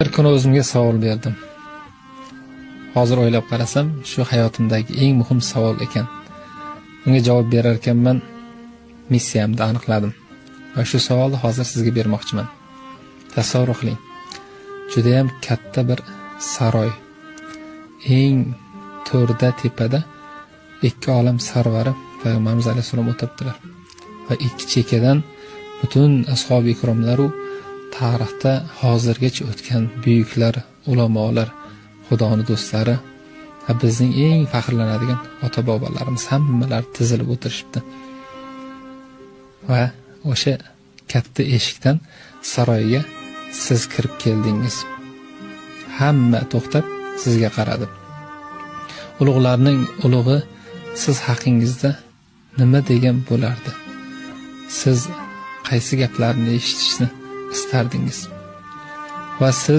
Bir kuni o'zimga savol berdim. Hozir o'ylab qarasam, shu hayotimdagi eng muhim savol ekan. Unga javob berar ekanman, missiyamni aniqladim. Va shu savolni hozir sizga bermoqchiman. Tasavvur qiling. Juda ham katta bir saroy. Eng to'rda tepada ikki olam sarvari Payg'ambarimiz alayhisalom o'tiribdilar. Va ikki chekkadan butun ashabi ikromlar tarixda hozirgacha o'tgan buyuklar, ulamolar, Xudoning do'stlari va bizning eng faxrlanadigan ota-bobolarimiz hammalari tizilib o'tirishibdi. Va o'sha katta eshikdan saroyga siz kirib keldingiz. Hamma to'xtab sizga qaradi. Ulug'larning ulug'i siz haqingizda nima degan bo'lardi? Siz qaysi gaplarni eshitishni istardingiz? Va siz